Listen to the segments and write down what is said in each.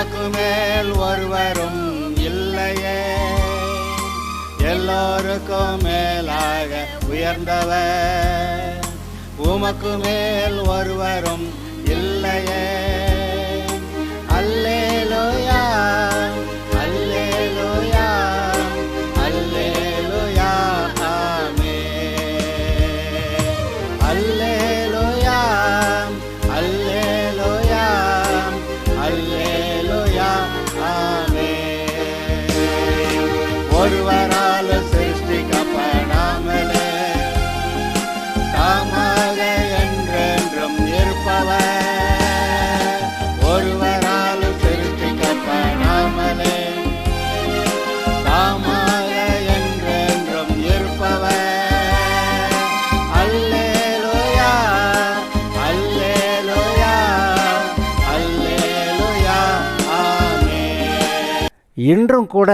உமக்கு மேல் ஒருவரும் இல்லையே, எல்லோருக்கும் மேலாக உயர்ந்தவர். உமக்கு மேல் ஒருவரும் இல்லையே. அல்லேலூயா, அல்லேலூயா, அல்லேலூயா, ஆமென். அல்லேலூயா, அல்லேலூயா, அல்லேலூயா, ஆமென். ஒருவரால் சிருஷ்டிக்கப்படாமலே தாமாக என்றென்றும் இருப்பவர். ஒருவரால் சிருஷ்டிக்கப்படாமலே தாமாக என்றென்றும் இருப்பவர். அல்லேலூயா, அல்லேலூயா, அல்லேலூயா, ஆமென். இன்றும் கூட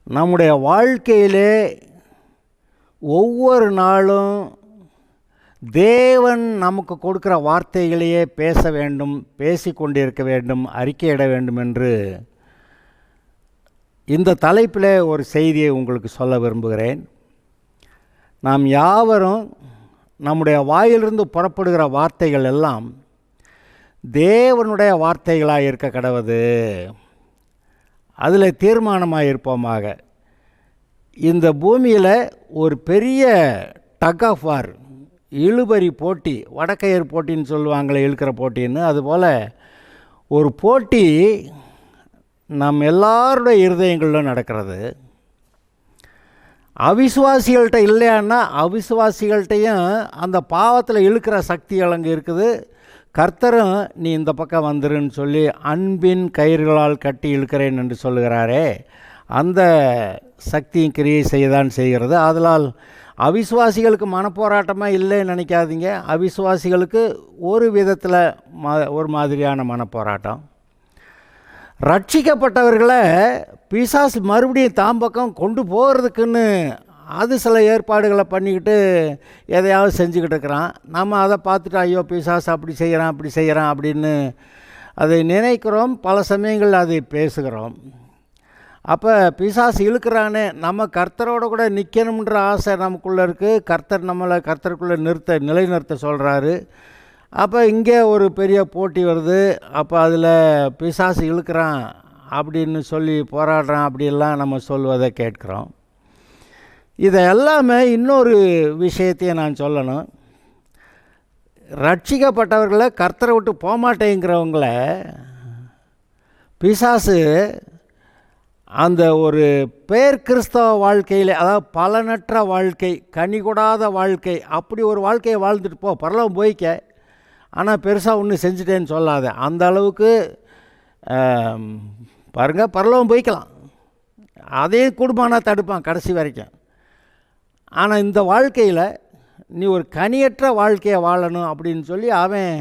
நம்முடைய வாழ்க்கையிலே ஒவ்வொரு நாளும் தேவன் நமக்கு கொடுக்குற வார்த்தைகளையே பேச வேண்டும், பேசிக்கொண்டிருக்க வேண்டும், அறிக்கையிட வேண்டும் என்று இந்த தலைப்பில் ஒரு செய்தியை உங்களுக்கு சொல்ல விரும்புகிறேன். நாம் யாவரும் நம்முடைய வாயிலிருந்து புறப்படுகிற வார்த்தைகள் எல்லாம் தேவனுடைய வார்த்தைகளாக இருக்க கடவுது. அதில் தீர்மானமாக இருப்போமாக. இந்த பூமியில் ஒரு பெரிய டக் ஆஃப் வார், இழுபறி போட்டி, வடக்கையர் போட்டின்னு சொல்லுவாங்களே, இழுக்கிற போட்டின்னு, அதுபோல் ஒரு போட்டி நம் எல்லாருடைய இருதயங்களிலும் நடக்கிறது. அவிசுவாசிகள்கிட்ட இல்லையான்னா அவிசுவாசிகள்கிட்டையும் அந்த பாவத்தில் இழுக்கிற சக்திகள் அங்கே இருக்குது. கர்த்தரும் நீ இந்த பக்கம் வந்துருன்னு சொல்லி அன்பின் கயிறுகளால் கட்டி இழுக்கிறேன் என்று சொல்லுகிறாரே, அந்த சக்தியும் கிரியை செய்யதான் செய்கிறது. அதனால் அவிசுவாசிகளுக்கு மனப்போராட்டமாக இல்லைன்னு நினைக்காதீங்க. அவிசுவாசிகளுக்கு ஒரு விதத்தில் ஒரு மாதிரியான மனப்போராட்டம். ரட்சிக்கப்பட்டவர்களை பிசாசு மறுபடியும் தாம்பக்கம் கொண்டு போகிறதுக்குன்னு அது சில ஏற்பாடுகளை பண்ணிக்கிட்டு எதையாவது செஞ்சுக்கிட்டு இருக்கிறான். நம்ம அதை பார்த்துட்டு ஐயோ பிசாசு அப்படி செய்கிறான் அப்படி செய்கிறான் அப்படின்னு அதை நினைக்கிறோம். பல சமயங்கள் அதை பேசுகிறோம். அப்போ பிசாசு இழுக்கிறானே, நம்ம கர்த்தரோட கூட நிற்கணுன்ற ஆசை நமக்குள்ளே இருக்குது. கர்த்தர் நம்மளை கர்த்தருக்குள்ளே நிலைநிறுத்த சொல்கிறாரு. அப்போ இங்கே ஒரு பெரிய போட்டி வருது. அப்போ அதில் பிசாசு இழுக்கிறான் அப்படின்னு சொல்லி போராடுறான் அப்படிலாம் நம்ம சொல்வதை கேட்குறோம். இதை எல்லாமே இன்னொரு விஷயத்தையும் நான் சொல்லணும். ரட்சிக்கப்பட்டவர்களை கர்த்தரை விட்டு போகமாட்டேங்கிறவங்கள பிசாசு அந்த ஒரு பேர் கிறிஸ்தவ வாழ்க்கையில், அதாவது பலனற்ற வாழ்க்கை, கனி கொடாத வாழ்க்கை, அப்படி ஒரு வாழ்க்கையை வாழ்ந்துட்டு போ, பரலோகம் போய்க்க, ஆனால் பெருசாக ஒன்று செஞ்சுட்டேன்னு சொல்லாத, அந்த அளவுக்கு பாருங்கள் பரலோகம் போய்க்கலாம், அதே குடும்பம்னா தடுப்பான் கடைசி வரைக்கும். ஆனால் இந்த வாழ்க்கையில் நீ ஒரு கனியற்ற வாழ்க்கையை வாழணும் அப்படின்னு சொல்லி அவன்,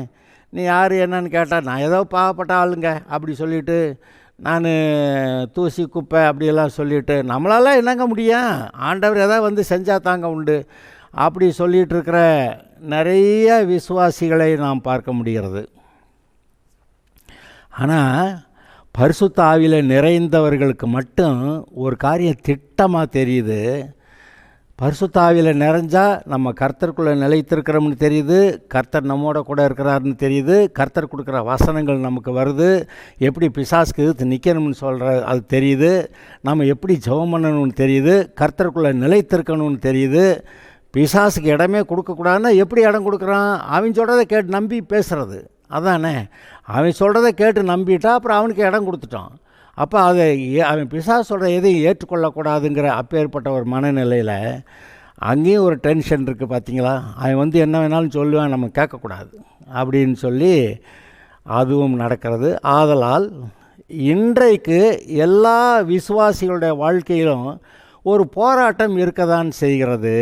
நீ யார் என்னன்னு கேட்டால் நான் ஏதோ பாவப்பட்ட ஆளுங்க அப்படி சொல்லிவிட்டு, நான் தூசி குப்பை அப்படியெல்லாம் சொல்லிவிட்டு, நம்மளால் என்னங்க முடியும், ஆண்டவர் எதாவது வந்து செஞ்சால் தாங்க உண்டு அப்படி சொல்லிகிட்டு இருக்கிற நிறைய விசுவாசிகளை நாம் பார்க்க முடிகிறது. ஆனால் பரிசுத்த ஆவியில் நிறைந்தவர்களுக்கு மட்டும் ஒரு காரியம் திட்டமாக தெரியுது. பரிசுத்த ஆவியில் நிறைஞ்சால் நம்ம கர்த்தருக்குள்ளே நிலைத்திருக்கிறோம்னு தெரியுது, கர்த்தர் நம்மோட கூட இருக்கிறாருன்னு தெரியுது, கர்த்தர் கொடுக்குற வசனங்கள் நமக்கு வருது, எப்படி பிசாசுக்கு எதிர்த்து நிற்கணும்னு சொல்கிற அது தெரியுது, நம்ம எப்படி ஜெபம் பண்ணணும்னு தெரியுது, கர்த்தருக்குள்ளே நிலைத்திருக்கணும்னு தெரியுது. பிசாசுக்கு இடமே கொடுக்கக்கூடாதுன்னா எப்படி இடம் கொடுக்குறான், அவன் சொல்கிறத கேட்டு நம்பி பேசுகிறது அதானே. அவன் சொல்கிறத கேட்டு நம்பிட்டா அப்புறம் அவனுக்கு இடம் கொடுத்துட்டான். அப்போ அதை அவன் பிசாசு சொல்கிற எதையும் ஏற்றுக்கொள்ளக்கூடாதுங்கிற அப்பேற்பட்ட ஒரு மனநிலையில் அங்கேயும் ஒரு டென்ஷன் இருக்குது பார்த்தீங்களா. அவன் வந்து என்ன வேணாலும் சொல்லுவான், நம்ம கேட்கக்கூடாது அப்படின்னு சொல்லி அதுவும் நடக்கிறது. ஆதலால் இன்றைக்கு எல்லா விசுவாசிகளுடைய வாழ்க்கையிலும் ஒரு போராட்டம் இருக்கதான் செய்கிறது,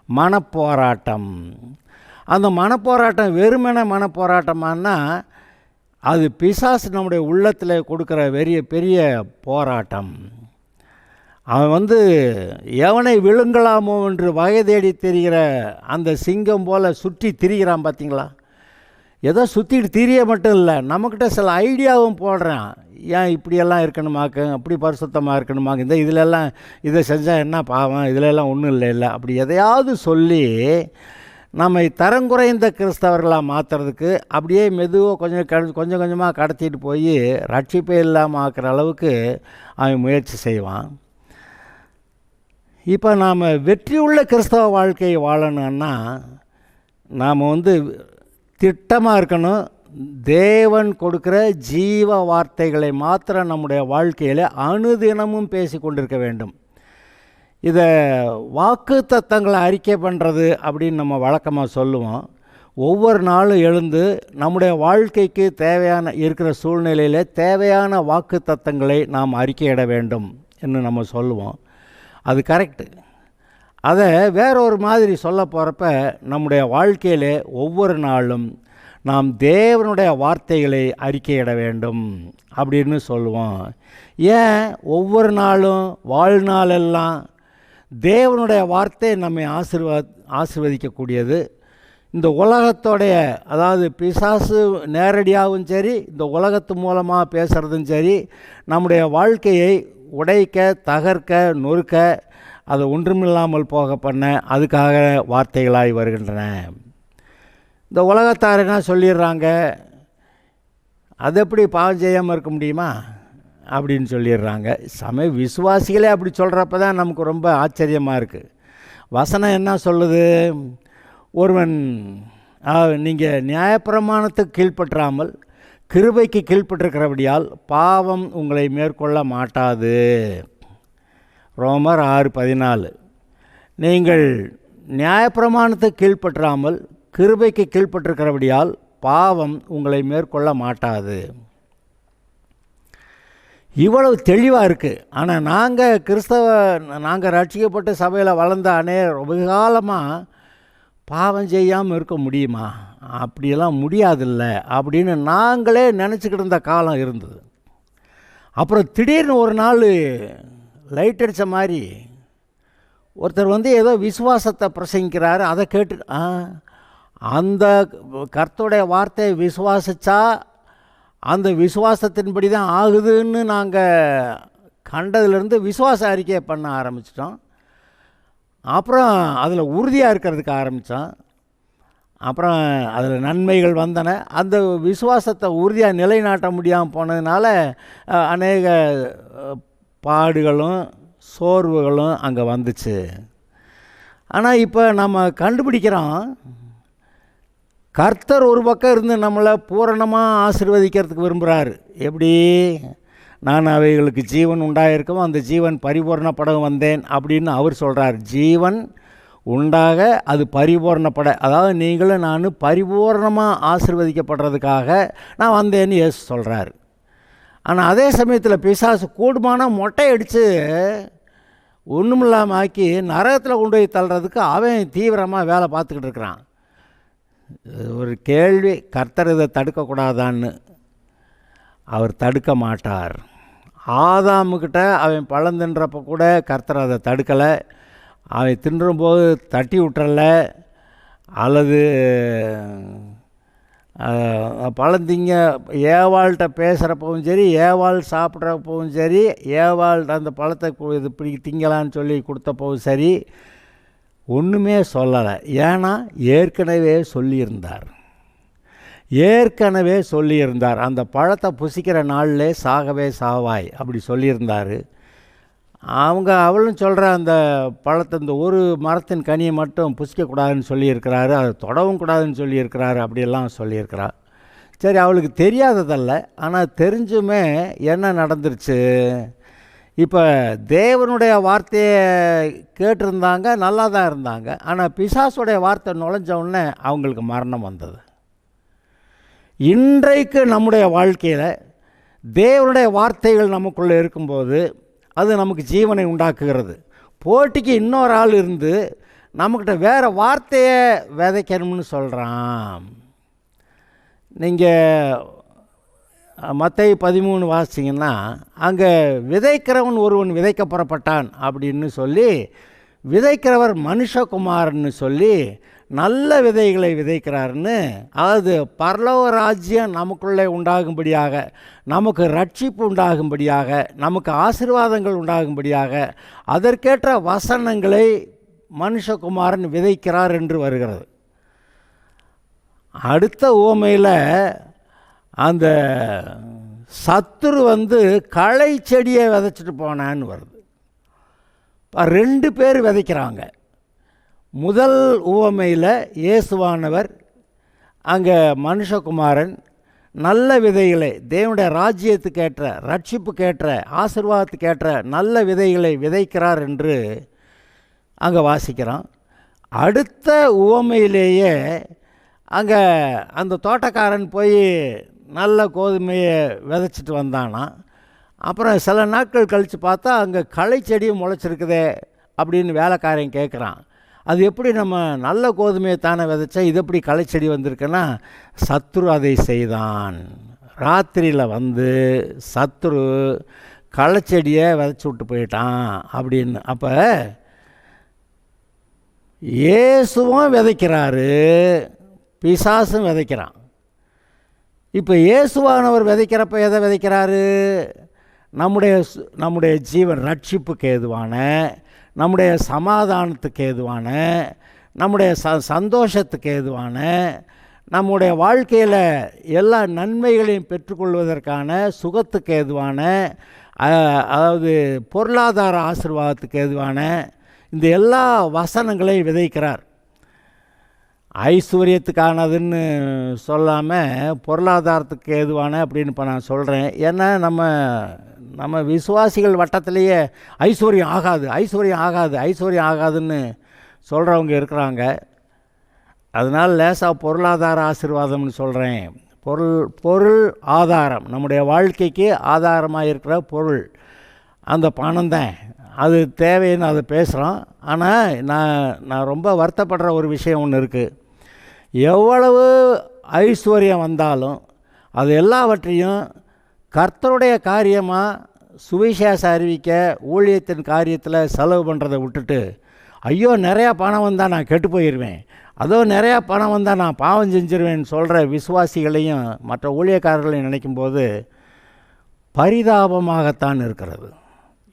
மனப்போராட்டம். அந்த மனப்போராட்டம் வெறுமன மனப்போராட்டமானா அது பிசாசு நம்முடைய உள்ளத்தில் கொடுக்குற பெரிய போராட்டம். அவன் வந்து எவனை விழுங்கலாமோ என்று வகை தேடி திரிகிற அந்த சிங்கம் போல் சுற்றி திரிகிறான் பார்த்தீங்களா. ஏதோ சுற்றிட்டு திரிய மட்டும் இல்லை, நம்மக்கிட்ட சில ஐடியாவும் போடுறான். ஏன் இப்படியெல்லாம் இருக்கணுமாக்கு, அப்படி பரிசுத்தமாக இருக்கணுமாக்கு, இதிலெல்லாம் இதை செஞ்சால் என்ன பாவம், இதிலெல்லாம் ஒன்றும் இல்லை அப்படி எதையாவது சொல்லி நம்மை தரங்குறைந்த கிறிஸ்தவர்களாக மாற்றுறதுக்கு அப்படியே மெதுவாக கொஞ்சம் கொஞ்சமாக கடத்திட்டு போய் ரட்சிப்பே இல்லாமல் ஆக்குற அளவுக்கு அவன் முயற்சி செய்வான். இப்போ நாம் வெற்றியுள்ள கிறிஸ்தவ வாழ்க்கையை வாழணுன்னா நாம் திட்டமாக இருக்கணும். தேவன் கொடுக்குற ஜீவ வார்த்தைகளை மாத்திரம் நம்முடைய வாழ்க்கையில் அனுதினமும் பேசி கொண்டிருக்க வேண்டும். இதை வாக்கு தத்தங்களை அறிக்கை பண்ணுறது அப்படின்னு நம்ம வழக்கமாக சொல்லுவோம். ஒவ்வொரு நாளும் எழுந்து நம்முடைய வாழ்க்கைக்கு தேவையான இருக்கிற சூழ்நிலையில் தேவையான வாக்கு தத்தங்களை நாம் அறிக்கையிட வேண்டும் என்று நம்ம சொல்லுவோம். அது கரெக்டு. அதை வேறொரு மாதிரி சொல்ல போகிறப்ப நம்முடைய வாழ்க்கையில் ஒவ்வொரு நாளும் நாம் தேவனுடைய வார்த்தைகளை அறிக்கையிட வேண்டும் அப்படின்னு சொல்லுவோம். ஏன் ஒவ்வொரு நாளும் வாழ்நாளெல்லாம் தேவனுடைய வார்த்தை நம்மை ஆசீர்வதிக்கக்கூடியது. இந்த உலகத்தோடைய, அதாவது பிசாசு நேரடியாகவும் சரி, இந்த உலகத்து மூலமாக பேசுகிறதும் சரி, நம்முடைய வாழ்க்கையை உடைக்க, தகர்க்க, நொறுக்க, அதை ஒன்றுமில்லாமல் போக பண்ண அதுக்காக வார்த்தைகளாய் வருகின்றன. இந்த உலகத்தார் என்ன சொல்லிடுறாங்க, அது எப்படி பாவம் செய்யாமல் இருக்க முடியுமா அப்படின்னு சொல்லிடுறாங்க. விசுவாசிகளே அப்படி சொல்கிறப்ப தான் நமக்கு ரொம்ப ஆச்சரியமாக இருக்குது. வசனம் என்ன சொல்லுது, ஒருவன் நீங்கள் நியாயப்பிரமாணத்துக்கு கீழ்ப்பற்றாமல் கிருபைக்கு கீழ்ப்பட்டிருக்கிறபடியால் பாவம் உங்களை மேற்கொள்ள மாட்டாது. ரோமர் 6:14. நீங்கள் நியாயப்பிரமாணத்துக்கு கீழ்ப்பற்றாமல் கிருபைக்கு கீழ்ப்பட்டிருக்கிறபடியால் பாவம் உங்களை மேற்கொள்ள மாட்டாது. இவ்வளவு தெளிவாக இருக்குது. ஆனால் நாங்கள் ரட்சிக்கப்பட்ட சபையில் வளர்ந்த வெகு காலமாக பாவம் செய்யாமல் இருக்க முடியுமா, அப்படியெல்லாம் முடியாதில்ல அப்படின்னு நாங்களே நினச்சிக்கிட்டு இருந்த காலம் இருந்தது. அப்புறம் திடீர்னு ஒரு நாள் லைட் அடித்த மாதிரி ஒருத்தர் ஏதோ விசுவாசத்தை பிரசங்கிக்கிறாரு. அதை கேட்டு அந்த கர்த்தருடைய வார்த்தையை விசுவாசித்தா அந்த விசுவாசத்தின்படி தான் ஆகுதுன்னு நாங்கள் கண்டதுலேருந்து விசுவாச அறிக்கையை பண்ண ஆரம்பிச்சிட்டோம். அப்புறம் அதில் உறுதியாக இருக்கிறதுக்கு ஆரம்பித்தோம். அப்புறம் அதில் நன்மைகள் வந்தன. அந்த விசுவாசத்தை உறுதியாக நிலைநாட்ட முடியாமல் போனதுனால அநேக பாடுகளும் சோர்வுகளும் அங்கே வந்துச்சு. ஆனால் இப்போ நம்ம கண்டுபிடிக்கிறோம், கர்த்தர் ஒரு பக்கம் இருந்து நம்மளை பூரணமாக ஆசீர்வதிக்கிறதுக்கு விரும்புகிறார். எப்படி, நான் அவைகளுக்கு ஜீவன் உண்டாயிருக்கவும் அந்த ஜீவன் பரிபூர்ணப்படவும் வந்தேன் அப்படின்னு அவர் சொல்கிறார். ஜீவன் உண்டாக அது பரிபூர்ணப்பட, அதாவது நீங்களும் நான் பரிபூர்ணமாக ஆசீர்வதிக்கப்படுறதுக்காக நான் வந்தேன்னு இயேசு சொல்கிறார். ஆனால் அதே சமயத்தில் பிசாசு கூடுமான மொட்டை அடித்து ஒன்றுமில்லாமல் ஆக்கி நரகத்தில் கொண்டு போய் தள்ளுறதுக்கு அவன் தீவிரமாக வேலை பார்த்துக்கிட்டு இருக்கிறான். ஒரு கேள்வி, கர்த்தர் இதை தடுக்கக்கூடாதான்னு. அவர் தடுக்க மாட்டார். ஆதாமுக்கிட்ட அவன் பழம் தின்றப்போ கூட கர்த்தர் அதை தடுக்கலை. அவன் தின்றும்போது தட்டி விட்டுறல, அல்லது பழந்திங்க ஏவாள்கிட்ட பேசுகிறப்பவும் சரி, ஏவாள் சாப்பிட்றப்பவும் சரி, ஏவாள்கிட்ட அந்த பழத்தை இது இப்படி திங்கலான்னு சொல்லி கொடுத்தப்பவும் சரி, ஒன்றுமே சொல்லலை. ஏன்னா ஏற்கனவே சொல்லியிருந்தார் அந்த பழத்தை புசிக்கிற நாளிலே சாகவே சாவாய் அப்படி சொல்லியிருந்தார். அவளும் சொல்கிற அந்த பழத்தை, இந்த ஒரு மரத்தின் கனியை மட்டும் புசிக்கக்கூடாதுன்னு சொல்லியிருக்கிறாரு, அதை தொடவும் கூடாதுன்னு சொல்லியிருக்கிறாரு, அப்படியெல்லாம் சொல்லியிருக்கிறார். சரி, அவளுக்கு தெரியாததல்ல, ஆனால் தெரிஞ்சுமே என்ன நடந்துருச்சு, இப்போ தேவனுடைய வார்த்தையை கேட்டிருந்தாங்க, நல்லா தான் இருந்தாங்க. ஆனால் பிசாசுடைய வார்த்தை நுழைஞ்சவுடனே அவங்களுக்கு மரணம் வந்தது. இன்றைக்கு நம்முடைய வாழ்க்கையில் தேவனுடைய வார்த்தைகள் நமக்குள்ளே இருக்கும்போது அது நமக்கு ஜீவனை உண்டாக்குகிறது. போட்டிக்கு இன்னொரு ஆள் இருந்து நம்மக்கிட்ட வேறு வார்த்தையை விதைக்கணும்னு சொல்கிறான். நீங்கள் மத்தேயு 13 வாசிச்சிங்கன்னா, அங்கே விதைக்கிறவன் ஒருவன் விதைக்க புறப்பட்டான் அப்படின்னு சொல்லி, விதைக்கிறவர் மனுஷகுமாரன்னு சொல்லி நல்ல விதைகளை விதைக்கிறாருன்னு, அதாவது பரலோக ராஜ்யம் நமக்குள்ளே உண்டாகும்படியாக, நமக்கு ரட்சிப்பு உண்டாகும்படியாக, நமக்கு ஆசீர்வாதங்கள் உண்டாகும்படியாக அதற்கேற்ற வசனங்களை மனுஷகுமாரன் விதைக்கிறார் என்று வருகிறது. அடுத்த உவமையில் அந்த சத்துரு களை செடியை விதைச்சிட்டு போனான்னு வருது. 2 பேர் விதைக்கிறாங்க. முதல் உவமையில் இயேசுவானவர் அங்கே மனுஷகுமாரன் நல்ல விதைகளை, தேவனுடைய ராஜ்யத்துக்கேற்ற, ரட்சிப்புக்கேற்ற, ஆசீர்வாதத்துக்கேற்ற நல்ல விதைகளை விதைக்கிறார் என்று அங்கே வாசிக்கிறோம். அடுத்த உவமையிலேயே அங்கே அந்த தோட்டக்காரன் போய் நல்ல கோதுமையை விதைச்சிட்டு வந்தானா. அப்புறம் சில நாட்கள் கழித்து பார்த்தா அங்கே களை செடியும் முளைச்சிருக்குதே அப்படின்னு வேலைக்காரன் கேட்குறான். அது எப்படி, நம்ம நல்ல கோதுமையை தானே விதைச்சா இது எப்படி களை செடி வந்திருக்குன்னா, சத்துரு அதை செய்தான். ராத்திரியில் சத்துரு களை செடியை விதைச்சி விட்டு போயிட்டான் அப்படின்னு. அப்போ இயேசுவும் விதைக்கிறாரு, பிசாசும் விதைக்கிறான். இப்போ இயேசுவானவர் விதைக்கிறப்ப எதை விதைக்கிறாரு? நம்முடைய ஜீவன் ரட்சிப்புக்கு ஏதுவான, நம்முடைய சமாதானத்துக்கு ஏதுவான, நம்முடைய சந்தோஷத்துக்கு ஏதுவான, நம்முடைய வாழ்க்கையில் எல்லா நன்மைகளையும் பெற்றுக்கொள்வதற்கான சுகத்துக்கு ஏதுவான, அதாவது பொருளாதார ஆசீர்வாதத்துக்கு ஏதுவான இந்த எல்லா வசனங்களையும் விதைக்கிறார். ஐஸ்வர்யத்துக்கானதுன்னு சொல்லாமல் பொருளாதாரத்துக்கு ஏதுவான அப்படின்னு இப்போ நான் சொல்கிறேன். ஏன்னா நம்ம விசுவாசிகள் வட்டத்திலேயே ஐஸ்வர்யம் ஆகாதுன்னு சொல்கிறவங்க இருக்கிறாங்க. அதனால் லேசாக பொருளாதார ஆசீர்வாதம்னு சொல்கிறேன். பொருள் ஆதாரம், நம்முடைய வாழ்க்கைக்கு ஆதாரமாக இருக்கிற பொருள், அந்த பணம் தான் அது தேவைன்னு அதை பேசுகிறோம். ஆனால் நான் ரொம்ப வருத்தப்படுற ஒரு விஷயம் ஒன்று இருக்குது. எவ்வளவு ஐஸ்வர்யம் வந்தாலும் அது எல்லாவற்றையும் கர்த்தருடைய காரியமாக சுவிசேஷ அறிவிக்க, ஊழியத்தின் காரியத்தில் செலவு பண்ணுறதை விட்டுட்டு, ஐயோ நிறையா பணம் வந்தால் நான் கெட்டு போயிடுவேன், அதோ நிறையா பணம் வந்தால் நான் பாவம் செஞ்சிருவேன்னு சொல்கிற விசுவாசிகளையும் மற்ற ஊழியக்காரர்களையும் நினைக்கும்போது பரிதாபமாகத்தான் இருக்கிறது.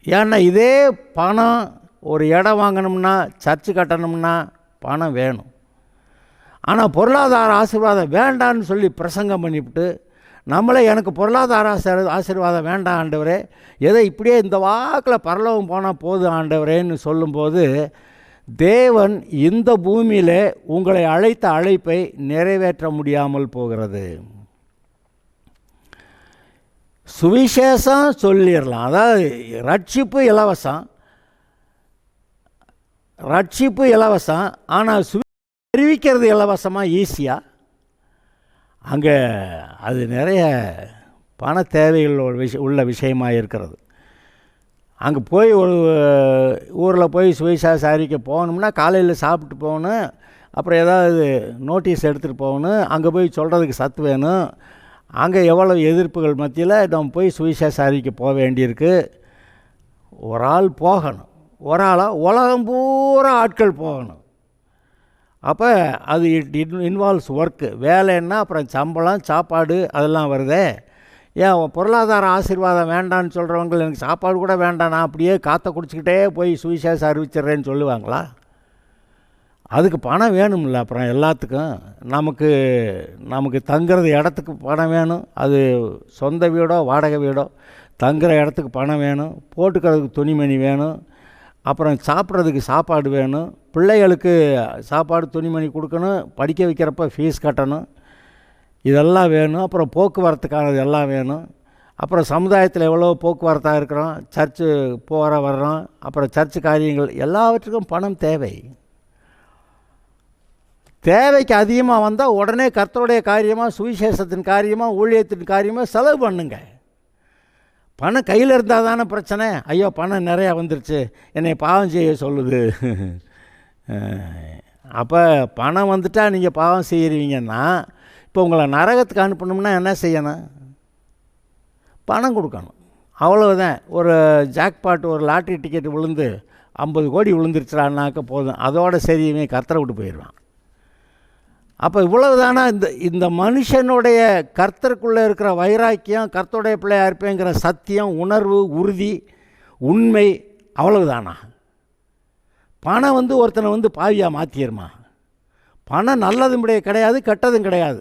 ஏன்னா இதே பணம், ஒரு இடம் வாங்கணும்னா, சர்ச்சு கட்டணும்னா பணம் வேணும். ஆனால் பொருளாதார ஆசீர்வாதம் வேண்டான்னு சொல்லி பிரசங்கம் பண்ணிவிட்டு நம்மளே எனக்கு பொருளாதார ஆசீர்வாதம் வேண்டாம் ஆண்டவரே, எதை இப்படியே இந்த வாக்கில் பரலோகம் போனால் போதும் ஆண்டவரேன்னு சொல்லும்போது, தேவன் இந்த பூமியிலே உங்களை அழைத்த அழைப்பை நிறைவேற்ற முடியாமல் போகிறது. சுவிசேஷம் சொல்லிடலாம், அதாவது ரட்சிப்பு இலவசம், ஆனால் அறிவிக்கிறது இலவசமாக ஈஸியாக. அங்கே அது நிறைய பண தேவைகள் உள்ள விஷயமாக இருக்கிறது. அங்கே போய் ஒரு ஊரில் போய் சுவிசேஷ அறிவிக்க போகணும்னா காலையில் சாப்பிட்டு போகணும், அப்புறம் ஏதாவது நோட்டீஸ் எடுத்துகிட்டு போகணும், அங்கே போய் சொல்கிறதுக்கு சத்து வேணும். அங்கே எவ்வளோ எதிர்ப்புகள் மத்தியில் நம்ம போய் சுவிசேஷ அறிவிக்க போக வேண்டியிருக்கு. ஒரு ஆள் போகணும், ஒரு ஆளாக உலகம் பூரா ஆட்கள் போகணும். அப்போ அது இன்வால்வ்ஸ் ஒர்க்கு, வேலைன்னா அப்புறம் சம்பளம், சாப்பாடு அதெல்லாம் வருதே. ஏன் பொருளாதார ஆசீர்வாதம் வேண்டான்னு சொல்கிறவங்க எனக்கு சாப்பாடு கூட வேண்டாம், நான் அப்படியே காற்றை குடிச்சிக்கிட்டே போய் சுவிசேஷம் அறிவிச்சிட்றேன்னு சொல்லுவாங்களா? அதுக்கு பணம் வேணும்ல. அப்புறம் எல்லாத்துக்கும் நமக்கு தங்குறது இடத்துக்கு பணம் வேணும், அது சொந்த வீடோ வாடகை வீடோ, தங்குற இடத்துக்கு பணம் வேணும், போட்டுக்கிறதுக்கு துணிமணி வேணும், அப்புறம் சாப்பிட்றதுக்கு சாப்பாடு வேணும், பிள்ளைகளுக்கு சாப்பாடு துணிமணி கொடுக்கணும், படிக்க வைக்கிறப்ப ஃபீஸ் கட்டணும், இதெல்லாம் வேணும். அப்புறம் போக்குவரத்துக்கானது எல்லாம் வேணும். அப்புறம் சமுதாயத்தில் எவ்வளோ போக்குவரத்தாக இருக்கிறோம், சர்ச்சு வர்றோம், அப்புறம் சர்ச்சு காரியங்கள் எல்லாவற்றுக்கும் பணம் தேவை. தேவைக்கு அதிகமாக வந்தால் உடனே கர்த்தருடைய காரியமாக, சுவிசேஷத்தின் காரியமாக, ஊழியத்தின் காரியமாக செலவு பண்ணுங்க. பணம் கையில் இருந்தால் தானே பிரச்சனை. ஐயோ பணம் நிறையா வந்துருச்சு, என்னை பாவம் செய்ய சொல்லுது. அப்போ பணம் வந்துட்டால் நீங்கள் பாவம் செய்கிறீங்கன்னா, இப்போ உங்களை நரகத்துக்கு அனுப்பணும்னா என்ன செய்யணும்? பணம் கொடுக்கணும், அவ்வளவுதான். ஒரு ஜாக்பாட், ஒரு லாட்ரி டிக்கெட் விழுந்து 50 கோடி விழுந்துருச்சுடான்னாக்க போதும், அதோட சரி இவன் கர்த்தரை விட்டு போயிடுவான். அப்போ இவ்வளவு தானா இந்த மனுஷனுடைய கர்த்தருக்குள்ளே இருக்கிற வைராக்கியம், கர்த்தருடைய பிள்ளையாக இருப்பேங்கிற சத்தியம், உணர்வு, உறுதி, உண்மை அவ்வளவுதானா? பணம் ஒருத்தனை பாவியாக மாற்றிடுமா? பணம் நல்லதும் கிடையாது, கெட்டதும் கிடையாது.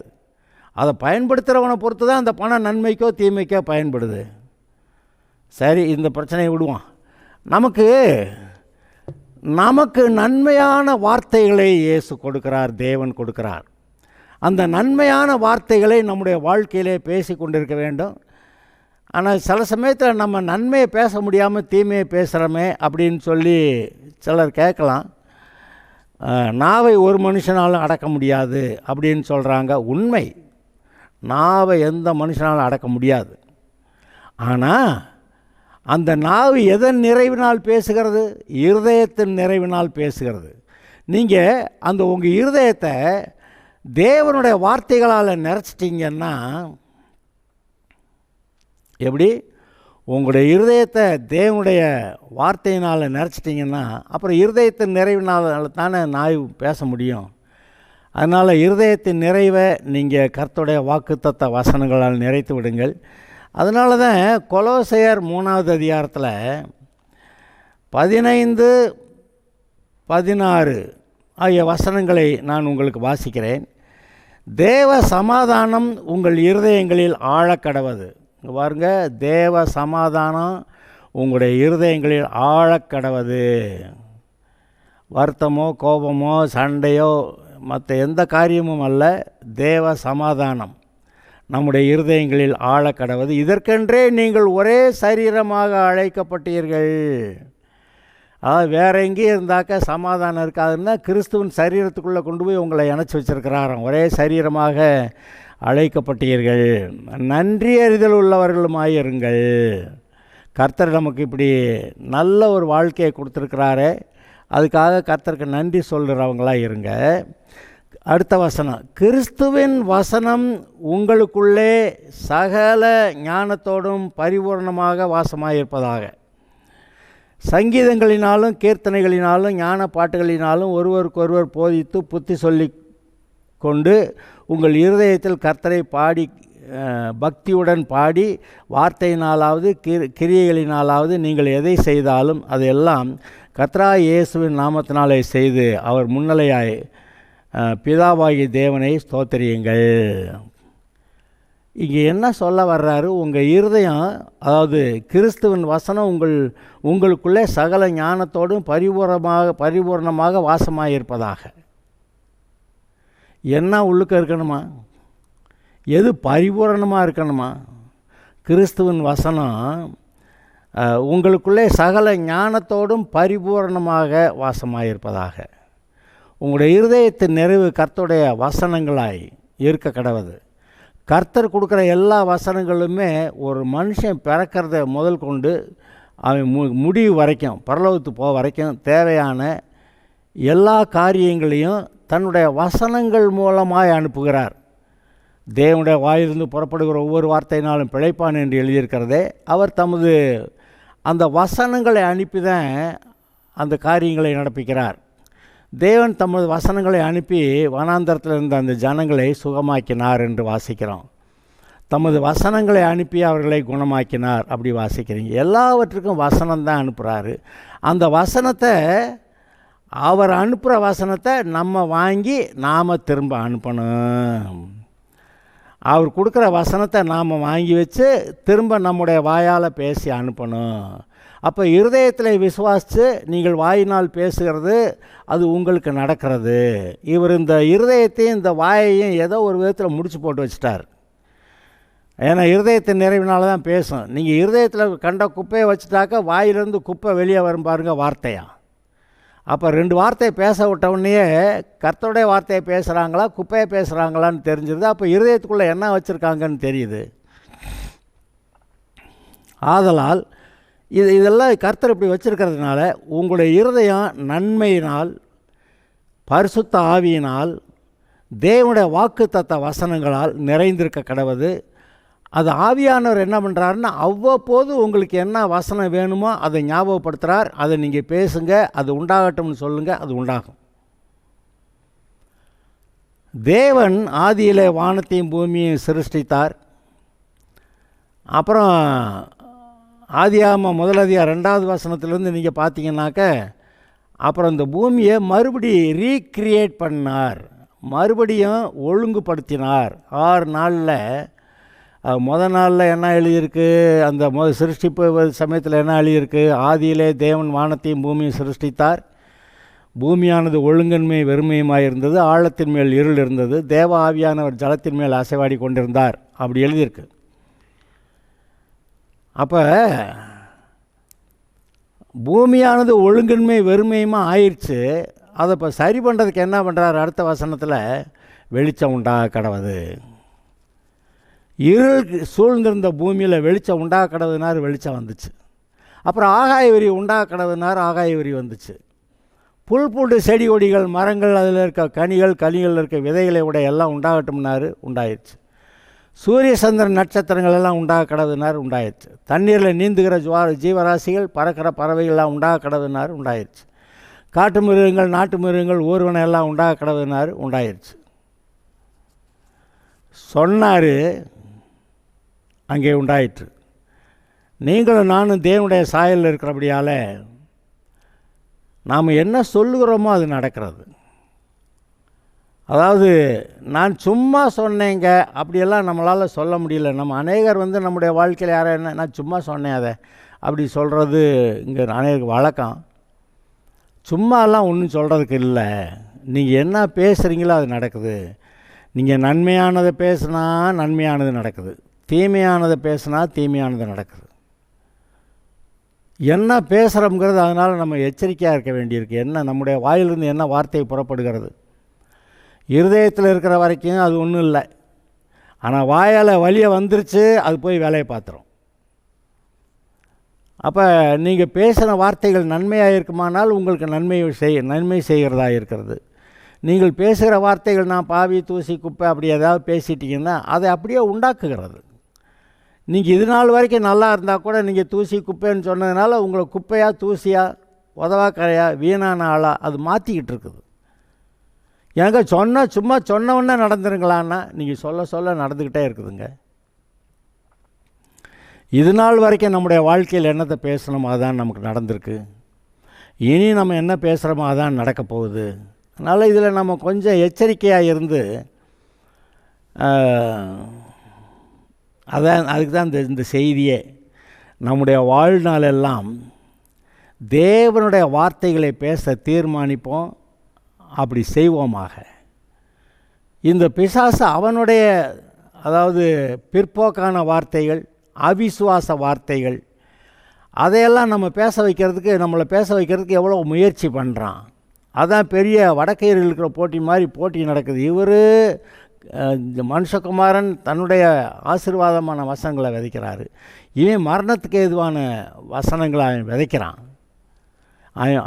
அதை பயன்படுத்துகிறவனை பொறுத்து தான் அந்த பணம் நன்மைக்கோ தீமைக்கோ பயன்படுது. சரி, இந்த பிரச்சனையை விடுவான். நமக்கு நன்மையான வார்த்தைகளை இயேசு கொடுக்கிறார், தேவன் கொடுக்கிறார். அந்த நன்மையான வார்த்தைகளை நம்முடைய வாழ்க்கையிலே பேசி கொண்டிருக்க வேண்டும். ஆனால் சில சமயத்தில் நம்ம நன்மையை பேச முடியாமல் தீமையை பேசுகிறோமே அப்படின்னு சொல்லி சிலர் கேட்கலாம். நாவை ஒரு மனுஷனாலும் அடக்க முடியாது அப்படின்னு சொல்கிறாங்க. உண்மை, நாவை எந்த மனுஷனாலும் அடக்க முடியாது. ஆனால் அந்த நாவு எதன் நிறைவினால் பேசுகிறது? இருதயத்தின் நிறைவினால் பேசுகிறது. நீங்கள் உங்கள் இருதயத்தை தேவனுடைய வார்த்தைகளால் நிறைச்சிட்டிங்கன்னா, எப்படி? உங்களுடைய இருதயத்தை தேவனுடைய வார்த்தையினால் நிறைச்சிட்டிங்கன்னா அப்புறம் இருதயத்தின் நிறைவினால் தானே நாய் பேச முடியும். அதனால் இருதயத்தின் நிறைவை நீங்கள் கர்த்தருடைய வாக்குத்தத்த வசனங்களால் நிறைத்து விடுங்கள். அதனால தான் கொலோசையர் 3வது அதிகாரத்தில் 15, 16 ஆகிய வசனங்களை நான் உங்களுக்கு வாசிக்கிறேன். தேவ சமாதானம் உங்கள் இருதயங்களில் ஆழக்கடவது. பாருங்க, தேவ சமாதானம் உங்களுடைய இருதயங்களில் ஆழக்கடவது. வருத்தமோ கோபமோ சண்டையோ மற்ற எந்த காரியமும் அல்ல, தேவ சமாதானம் நம்முடைய இருதயங்களில் ஆழக்கடவது. இதற்கென்றே நீங்கள் ஒரே சரீரமாக அழைக்கப்பட்டீர்கள். அதாவது வேறு எங்கேயும் இருந்தாக்க சமாதானம் இருக்காதுன்னா கிறிஸ்துவின் சரீரத்துக்குள்ளே கொண்டு போய் உங்களை இணைச்சி வச்சுருக்கிறாராம். ஒரே சரீரமாக அழைக்கப்பட்டீர்கள், நன்றி அறிதல் உள்ளவர்களுமாயிருங்கள். கர்த்தர் நமக்கு இப்படி நல்ல ஒரு வாழ்க்கையை கொடுத்துருக்கிறாரே, அதுக்காக கர்த்தருக்கு நன்றி சொல்கிறவங்களாக இருங்க. அடுத்த வசனம், கிறிஸ்துவின் வசனம் உங்களுக்குள்ளே சகல ஞானத்தோடும் பரிபூர்ணமாக வாசமாயிருப்பதாக. சங்கீதங்களினாலும் கீர்த்தனைகளினாலும் ஞான பாட்டுகளினாலும் ஒருவருக்கொருவர் போதித்து புத்தி சொல்லி கொண்டு உங்கள் இருதயத்தில் கர்த்தரை பாடி பக்தியுடன் பாடி வார்த்தையினாலாவது கிரியைகளினாலாவது நீங்கள் எதை செய்தாலும் அதையெல்லாம் கர்த்தராகிய இயேசுவின் நாமத்தினாலே செய்து அவர் முன்னிலையாய் பிதாவாகிய தேவனை ஸ்தோத்திரியுங்கள். இங்கே என்ன சொல்ல வர்றாரு? உங்கள் இருதயம், அதாவது கிறிஸ்துவின் வசனம் உங்களுக்குள்ளே சகல ஞானத்தோடும் பரிபூர்ணமாக வாசமாக இருப்பதாக. என்ன உள்ளுக்க இருக்கணுமா? எது பரிபூரணமாக இருக்கணுமா? கிறிஸ்துவின் வசனம் உங்களுக்குள்ளே சகல ஞானத்தோடும் பரிபூரணமாக வாசமாக இருப்பதாக. உங்களுடைய இருதயத்தின் நிறைவு கர்த்தருடைய வசனங்களாய் இருக்க கடவுது. கர்த்தர் கொடுக்குற எல்லா வசனங்களுமே ஒரு மனுஷன் பிறக்கிறத முதல் கொண்டு அவன் முடிவு வரைக்கும், பரலோகத்துக்கு போக வரைக்கும் தேவையான எல்லா காரியங்களையும் தன்னுடைய வசனங்கள் மூலமாய் அனுப்புகிறார். தேவனுடைய வாயிலிருந்து புறப்படுகிற ஒவ்வொரு வார்த்தையினாலும் பிழைப்பான் என்று எழுதியிருக்கிறதே, அவர் தமது அந்த வசனங்களை அனுப்பி தான் அந்த காரியங்களை நடப்பிக்கிறார். தேவன் தமது வசனங்களை அனுப்பி வனாந்தரத்தில் இருந்த அந்த ஜனங்களை சுகமாக்கினார் என்று வாசிக்கிறோம். தமது வசனங்களை அனுப்பி அவர்களை குணமாக்கினார் அப்படி வாசிக்கிறீங்க. எல்லாவற்றுக்கும் வசனம் தான் அனுப்புகிறாரு. அந்த வசனத்தை, அவர் அனுப்புகிற வசனத்தை நம்ம வாங்கி நாம் திரும்ப அனுப்பணும். அவர் கொடுக்குற வசனத்தை நாம் வாங்கி வச்சு திரும்ப நம்முடைய வாயால் பேசி அனுப்பணும். அப்போ இருதயத்தில் விசுவாசித்து நீங்கள் வாயினால் பேசுகிறது அது உங்களுக்கு நடக்கிறது. இவர் இந்த இருதயத்தையும் இந்த வாயையும் ஏதோ ஒரு விதத்தில் முடிச்சு போட்டு வச்சிட்டார். ஏன்னா இருதயத்தின் நிறைவினால தான் பேசும். நீங்கள் இருதயத்தில் கண்ட குப்பையை வச்சுட்டாக்கா வாயிலிருந்து குப்பை வெளியே வரும் பாருங்க, வார்த்தையா. அப்போ 2 வார்த்தையை பேச விட்டவுடனே கர்த்தருடைய வார்த்தையை பேசுகிறாங்களா குப்பையை பேசுகிறாங்களான்னு தெரிஞ்சிருது. அப்போ இருதயத்துக்குள்ளே என்ன வச்சுருக்காங்கன்னு தெரியுது. ஆதலால் இதெல்லாம் கர்த்தர் இப்படி வச்சுருக்கிறதுனால உங்களுடைய இருதயம் நன்மையினால், பரிசுத்த ஆவியினால், தேவனுடைய வாக்குத்தத்த வசனங்களால் நிறைந்திருக்க கடவுது. அது ஆவியானவர் என்ன பண்ணுறாருன்னா அவ்வப்போது உங்களுக்கு என்ன வசனம் வேணுமோ அதை ஞாபகப்படுத்துகிறார். அதை நீங்கள் பேசுங்க, அது உண்டாகட்டும்னு சொல்லுங்கள், அது உண்டாகும். தேவன் ஆதியிலே வானத்தையும் பூமியையும் சிருஷ்டித்தார். அப்புறம் ஆதியாகமம் 1 வசனத்திலேருந்து நீங்கள் பார்த்தீங்கன்னாக்க, அப்புறம் இந்த பூமியை மறுபடி ரீக்ரியேட் பண்ணார், மறுபடியும் ஒழுங்குபடுத்தினார் 6 நாளில். நாளில் என்ன எழுதியிருக்கு, அந்த சிருஷ்டிப்பு சமயத்தில் என்ன எழுதியிருக்கு, ஆதியிலே தேவன் வானத்தையும் பூமியும் சிருஷ்டித்தார், பூமியானது ஒழுங்கன்மை வெறுமையுமாக இருந்தது, ஆழத்தின் மேல் இருள் இருந்தது, தேவ ஆவியானவர் ஜலத்தின் மேல் அசைவாடி கொண்டிருந்தார், அப்படி எழுதியிருக்கு. அப்போ பூமியானது ஒழுங்கின்மை வெறுமையுமா ஆயிடுச்சு. அதை இப்போ சரி பண்ணுறதுக்கு என்ன பண்ணுறாரு, அடுத்த வசனத்தில் வெளிச்சம் உண்டாக கடவுது. இருள் சூழ்ந்திருந்த பூமியில் வெளிச்சம் உண்டாக கடவுதுனார், வெளிச்சம் வந்துச்சு. அப்புறம் ஆகாய விரி உண்டாக கடவுதுனார், ஆகாய விரி வந்துச்சு. புல் பூண்டு செடி கொடிகள் மரங்கள் அதில் இருக்க கனிகள் இருக்க விதைகளை உடைய எல்லாம் உண்டாகட்டும்னாரு, உண்டாயிடுச்சு. சூரிய சந்திரன் நட்சத்திரங்கள் எல்லாம் உண்டாக கடவுதுனார், உண்டாயிடுச்சு. தண்ணீரில் நீந்துகிற ஜீவராசிகள் பறக்கிற பறவைகள்லாம் உண்டாக கடவுதுனார், உண்டாயிடுச்சு. காட்டு மிருகங்கள் நாட்டு மிருகங்கள் ஊர்வனை எல்லாம் உண்டாக கடவுதுனார், உண்டாயிடுச்சு. சொன்னார், அங்கே உண்டாயிற்று. நீங்களும் நானும் தேவனுடைய சாயலில் இருக்கிறபடியால் நாம் என்ன சொல்லுகிறோமோ அது நடக்கிறது. அதாவது நான் சும்மா சொன்னேங்க அப்படியெல்லாம் நம்மளால் சொல்ல முடியல. நம்ம அநேகர் நம்முடைய வாழ்க்கையில் யாரை என்ன நான் சும்மா சொன்னேன் அதை அப்படி சொல்கிறது இங்கே அநேகருக்கு வழக்கம். சும்மாலாம் ஒன்றும் சொல்கிறதுக்கு இல்லை. நீங்கள் என்ன பேசுகிறீங்களோ அது நடக்குது. நீங்கள் நன்மையானதை பேசுனா நன்மையானது நடக்குது, தீமையானதை பேசுனா தீமையானது நடக்குது. என்ன பேசுகிறோங்கிறது அதனால் நம்ம எச்சரிக்கையாக இருக்க வேண்டியிருக்கு. என்ன நம்முடைய வாயிலிருந்து என்ன வார்த்தை புறப்படுகிறது, இருதயத்தில் இருக்கிற வரைக்கும் அது ஒன்றும் இல்லை. ஆனால் வாயால் வலியை வந்துருச்சு, அது போய் வேலையை பார்த்துரும். அப்போ நீங்கள் பேசின வார்த்தைகள் நன்மையாக இருக்குமானால் உங்களுக்கு நன்மை செய்கிறதா இருக்கிறது. நீங்கள் பேசுகிற வார்த்தைகள் நான் பாவி தூசி குப்பை அப்படி ஏதாவது பேசிட்டீங்கன்னா அதை அப்படியே உண்டாக்குகிறது. நீங்கள் இது நாள் வரைக்கும் நல்லா இருந்தால் கூட நீங்கள் தூசி குப்பைன்னு சொன்னதுனால உங்களை குப்பையாக தூசியாக உதவாக்கரையா வீணான ஆளாக அது மாற்றிக்கிட்டு இருக்குது. எனக்கு சும்மா சொன்னவொன்னே நடந்துருங்களான்னா நீங்கள் சொல்ல நடந்துக்கிட்டே இருக்குதுங்க. இது நாள் வரைக்கும் நம்முடைய வாழ்க்கையில் என்னத்தை பேசணுமோ அதான் நமக்கு நடந்திருக்கு. இனி நம்ம என்ன பேசுகிறோமோ அதான் நடக்க போகுது. அதனால் இதில் நம்ம கொஞ்சம் எச்சரிக்கையாக இருந்து அதுக்கு தான் இந்த செய்தியே. நம்முடைய வாழ்நாளெல்லாம் தேவனுடைய வார்த்தைகளை பேச தீர்மானிப்போம், அப்படி செய்வோமாக. இந்த பிசாசு அவனுடைய அதாவது பிற்போக்கான வார்த்தைகள், அவிசுவாச வார்த்தைகள், அதையெல்லாம் நம்மளை பேச வைக்கிறதுக்கு எவ்வளோ முயற்சி பண்ணுறான். அதான் பெரிய வடக்கையில் இருக்கிற போட்டி நடக்குது. இவர் இந்த மனுஷகுமாரன் தன்னுடைய ஆசீர்வாதமான வசனங்களை விதைக்கிறாரு, இவன் மரணத்துக்கு ஏதுவான வசனங்களை அவன் விதைக்கிறான்.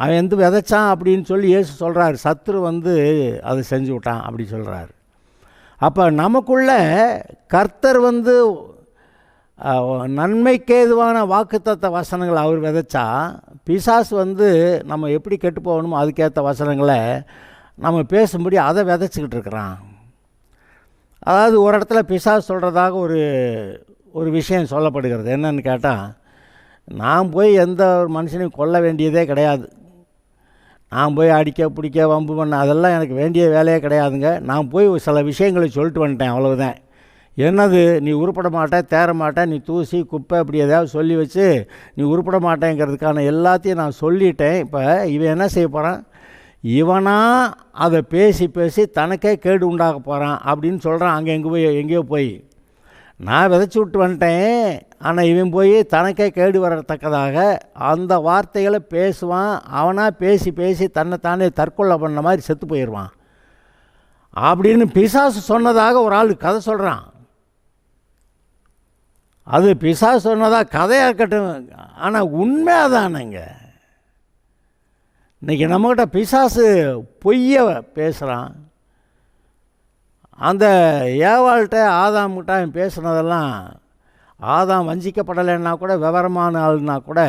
அவன் விதைச்சான் அப்படின்னு சொல்லி இயேசு சொல்கிறார். சத்துரு அதை செஞ்சு விட்டான் அப்படி சொல்கிறார். அப்போ நமக்குள்ள கர்த்தர் நன்மைக்கேதுவான வாக்குத்தத்த வசனங்களை அவர் விதைச்சா, பிசாசு நம்ம எப்படி கெட்டு போகணுமோ அதுக்கேற்ற வசனங்களை நம்ம பேசும்படி அதை விதைச்சிக்கிட்டு இருக்கிறான். அதாவது ஒரு இடத்துல பிசாசு சொல்கிறதாக ஒரு விஷயம் சொல்லப்படுகிறது. என்னன்னு கேட்டால், நான் போய் எந்த ஒரு மனுஷனையும் கொல்ல வேண்டியதே கிடையாது, நான் போய் அடிக்க பிடிக்க வம்பு பண்ண அதெல்லாம் எனக்கு வேண்டிய வேலையே கிடையாதுங்க. நான் போய் சில விஷயங்களை சொல்லிட்டு வந்துட்டேன், அவ்வளவுதான். என்னது, நீ உருப்பட மாட்டேன், தேர மாட்டேன், நீ தூசி குப்பை அப்படி ஏதாவது சொல்லி வச்சு நீ உருப்பட மாட்டேங்கிறதுக்கான எல்லாத்தையும் நான் சொல்லிட்டேன். இப்போ இவன் என்ன செய்ய போகிறான், இவனா அதை பேசி தனக்கே கேடு உண்டாக போகிறான் அப்படின்னு சொல்கிறான். அங்கே எங்கேயோ போய் நான் விதைச்சி விட்டு வந்துட்டேன், ஆனால் இவன் போய் தனக்கே கேடு வரத்தக்கதாக அந்த வார்த்தைகளை பேசுவான். அவனாக பேசி தன்னைத்தானே தற்கொலை பண்ண மாதிரி செத்து போயிடுவான் அப்படின்னு பிசாசு சொன்னதாக ஒரு ஆள் கதை சொல்கிறான். அது பிசாசு சொன்னதாக கதையாக இருக்கட்டும், ஆனால் உண்மையாதானங்க. இன்றைக்கி நம்மக்கிட்ட பிசாசு பொய்யை பேசுகிறான். அந்த ஏவாள்கிட்ட ஆதாம்கிட்ட அவன் பேசுனதெல்லாம், ஆதாம் வஞ்சிக்கப்படலைன்னா கூட விவரமான ஆள்னா கூட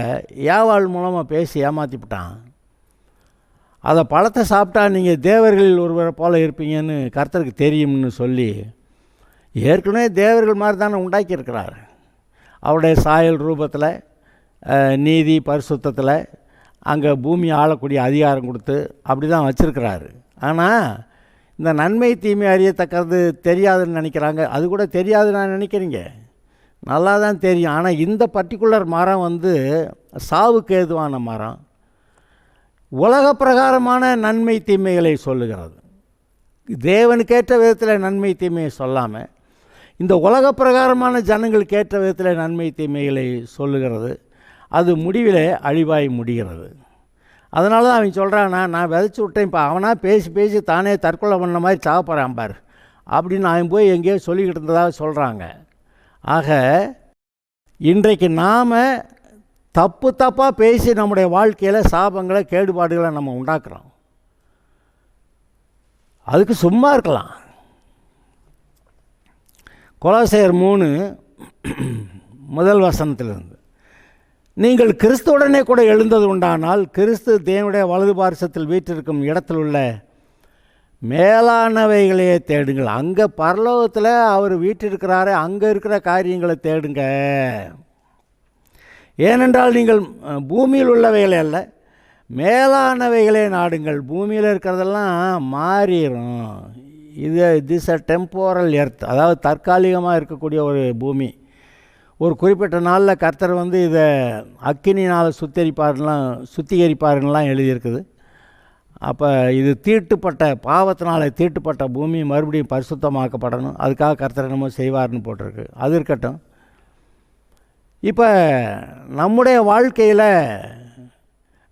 ஏவாள் மூலமாக பேசி ஏமாற்றிவிட்டான். அதை பழத்தை சாப்பிட்டா நீங்கள் தேவர்களில் ஒருவரை போல் இருப்பீங்கன்னு கர்த்தருக்கு தெரியும்னு சொல்லி ஏற்கனவே தேவர்கள் மாதிரி தானே உண்டாக்கியிருக்கிறார். அவருடைய சாயல் ரூபத்தில், நீதி பரிசுத்தத்தில் அங்கே பூமி ஆளக்கூடிய அதிகாரம் கொடுத்து அப்படி தான் வச்சுருக்கிறாரு. ஆனால் இந்த நன்மை தீமை அறியத்தக்கது தெரியாதுன்னு நினைக்கிறாங்க. அது கூட தெரியாதுன்னு நான் நினைக்கிறீங்க, நல்லா தான் தெரியும். ஆனால் இந்த பர்டிகுலர் மரம் வந்து சாவுக்கு ஏதுவான மரம். உலக பிரகாரமான நன்மை தீமைகளை சொல்லுகிறது. தேவனுக்கேற்ற விதத்தில் நன்மை தீமையை சொல்லாமல் இந்த உலக பிரகாரமான ஜனங்களுக்கு ஏற்ற விதத்தில் நன்மை தீமைகளை சொல்லுகிறது. அது முடிவில் அழிவாய் முடிகிறது. அதனால தான் அவன் சொல்கிறான், நான் விதைச்சி விட்டேன், இப்போ அவனாக பேசி பேசி தானே தற்கொலை பண்ண மாதிரி சாப்பிட்றான் பார் அப்படின்னு அவன் போய் எங்கேயோ சொல்லிக்கிட்டு இருந்ததாக சொல்கிறாங்க. ஆக இன்றைக்கு நாம் தப்பாக பேசி நம்முடைய வாழ்க்கையில் சாபங்களை கேடுபாடுகளை நம்ம உண்டாக்குறோம். அதுக்கு சும்மா இருக்கலாம். கொலோசையர் 3:1 நீங்கள் கிறிஸ்துவுடனே கூட எழுந்தது உண்டானால் கிறிஸ்து தேவனுடைய வலது பார்சத்தில் வீற்றிருக்கும் இடத்தில் உள்ள மேலானவைகளையே தேடுங்கள். அங்கே பரலோகத்தில் அவர் வீற்றிருக்கிறாரே, அங்கே இருக்கிற காரியங்களை தேடுங்க. ஏனென்றால் நீங்கள் பூமியில் உள்ளவைகளே அல்ல, மேலானவைகளே நாடுங்கள். பூமியில் இருக்கிறதெல்லாம் மாறிடும். திஸ் அ டெம்போரல் எர்த், அதாவது தற்காலிகமாக இருக்கக்கூடிய ஒரு பூமி. ஒரு குறிப்பிட்ட நாளில் கர்த்தர் வந்து இதை அக்கினினால் சுத்திகரிப்பாருன்னெலாம் எழுதியிருக்குது. அப்போ இது தீட்டுப்பட்ட பாவத்தினால் தீட்டுப்பட்ட பூமி மறுபடியும் பரிசுத்தமாக்கப்படணும். அதுக்காக கர்த்தர் என்னமோ செய்வார்னு போட்டிருக்கு. அது இருக்கட்டும். இப்போ நம்முடைய வாழ்க்கையில்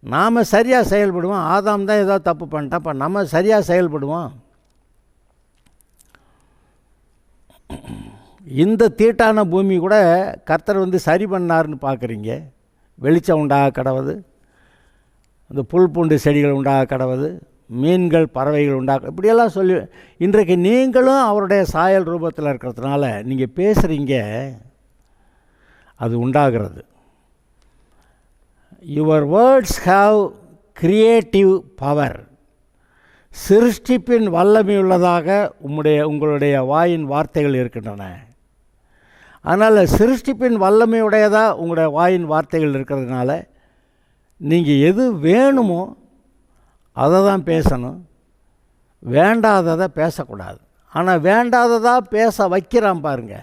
நாம் சரியாக செயல்படுவோம். ஆதாம் தான் ஏதோ தப்பு பண்ணிட்டான், இப்போ நம்ம சரியாக செயல்படுவோம். இந்த தீட்டான பூமி கூட கர்த்தர் வந்து சரி பண்ணார்னு பார்க்குறீங்க. வெளிச்சம் உண்டாக கடவுது, இந்த புல் பூண்டு செடிகள் உண்டாக கடவுது, மீன்கள் பறவைகள் உண்டாக, இப்படியெல்லாம் சொல்லி இன்றைக்கு நீங்களும் அவருடைய சாயல் ரூபத்தில் இருக்கிறதுனால நீங்கள் பேசுகிறீங்க, அது உண்டாகிறது. Your words have creative power. சிருஷ்டிப்பின் வல்லமையுள்ளதாக உங்களுடைய வாயின் வார்த்தைகள் இருக்கின்றன. அதனால் சிருஷ்டிப்பின் வல்லமையுடையதாக உங்களுடைய வாயின் வார்த்தைகள் இருக்கிறதுனால நீங்கள் எது வேணுமோ அதை தான் பேசணும், வேண்டாததை பேசக்கூடாது. ஆனால் வேண்டாததாக பேச வைக்கிறான் பாருங்க,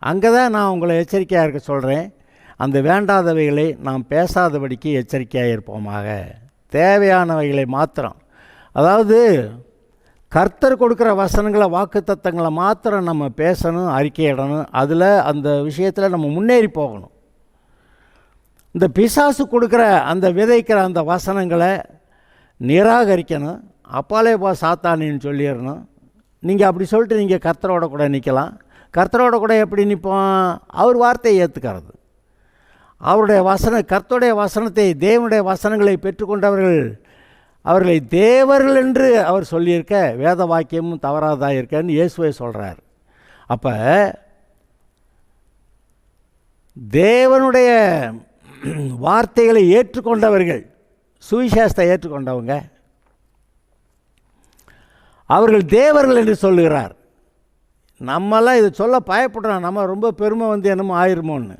அங்கே தான் நான் உங்களை எச்சரிக்கையாக இருக்க சொல்கிறேன். அந்த வேண்டாதவைகளை நாம் பேசாதபடிக்கு எச்சரிக்கையாக இருப்போமாக. தேவையானவைகளை மாத்திரம், அதாவது கர்த்தர் கொடுக்குற வசனங்களை வாக்குத்தத்தங்களை மாத்திரம் நம்ம பேசணும், அறிக்கையிடணும். அதில் அந்த விஷயத்தில் நம்ம முன்னேறி போகணும். இந்த பிசாசு கொடுக்குற அந்த விதைக்கிற அந்த வசனங்களை நிராகரிக்கணும். அப்பாலே போ சாத்தானின்னு சொல்லிடணும். நீங்கள் அப்படி சொல்லிட்டு நீங்கள் கர்த்தரோட கூட நிற்கலாம். கர்த்தரோட கூட எப்படி நிற்போம்? அவர் வார்த்தையை ஏற்றுக்கிறது. அவருடைய கர்த்தருடைய வசனத்தை, தேவனுடைய வசனங்களை பெற்றுக்கொண்டவர்கள் அவர்களை தேவர்கள் என்று அவர் சொல்லியிருக்க வேத வாக்கியமும் தவறாதான் இருக்கன்னு இயேசுவே சொல்கிறார். அப்போ தேவனுடைய வார்த்தைகளை ஏற்றுக்கொண்டவர்கள், சுவிசேஷத்தை ஏற்றுக்கொண்டவங்க, அவர்கள் தேவர்கள் என்று சொல்லுகிறார். நம்மெல்லாம் இதை சொல்ல பயப்படுறோம். நம்ம ரொம்ப பெருமை வந்து என்னமோ ஆயிருமோன்னு.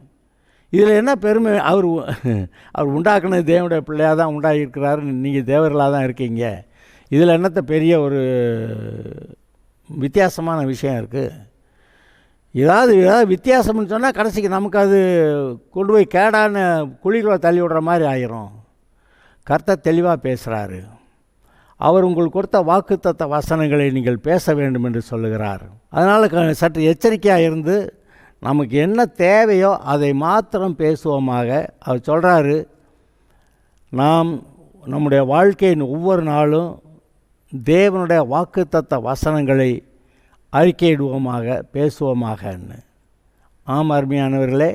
இதில் என்ன பெருமை? அவர் உண்டாக்குனது தேவனுடைய பிள்ளையாக தான் உண்டாகியிருக்கிறாரு, நீங்கள் தேவர்களாக தான் இருக்கீங்க. இதில் என்னத்த பெரிய ஒரு வித்தியாசமான விஷயம் இருக்குது? ஏதாவது வித்தியாசம்னு சொன்னால் கடைசிக்கு நமக்கு அது கொண்டு போய் கேடான குழிகளை தள்ளி விடுற மாதிரி ஆயிரும். கர்த்தர் தெளிவாக பேசுகிறாரு. அவர் உங்களுக்கு கொடுத்த வாக்குத்தத்த வசனங்களை நீங்கள் பேச வேண்டும் என்று சொல்லுகிறார். அதனால் சற்று எச்சரிக்கையாக இருந்து நமக்கு என்ன தேவையோ அதை மாத்திரம் பேசுவோமாக. அவர் சொல்கிறாரு, நாம் நம்முடைய வாழ்க்கையின் ஒவ்வொரு நாளும் தேவனுடைய வாக்குத்தத்த வசனங்களை அறிக்கையிடுவோமாக, பேசுவோமாகன்னு. ஆம் அருமையானவர்களே,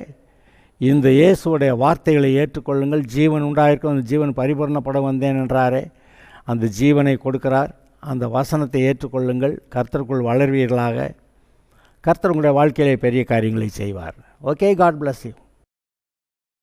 இந்த இயேசுடைய வார்த்தைகளை ஏற்றுக்கொள்ளுங்கள். ஜீவன் உண்டாயிருக்கும், அந்த ஜீவன் பரிபூர்ணப்பட வந்தேன் என்றாரே, அந்த ஜீவனை கொடுக்கிறார். அந்த வசனத்தை ஏற்றுக்கொள்ளுங்கள். கர்த்தருக்குள் வளர்வீர்களாக. கர்த்தர் உங்களுடைய வாழ்க்கையிலே பெரிய காரியங்களை செய்வார். Okay, God bless you.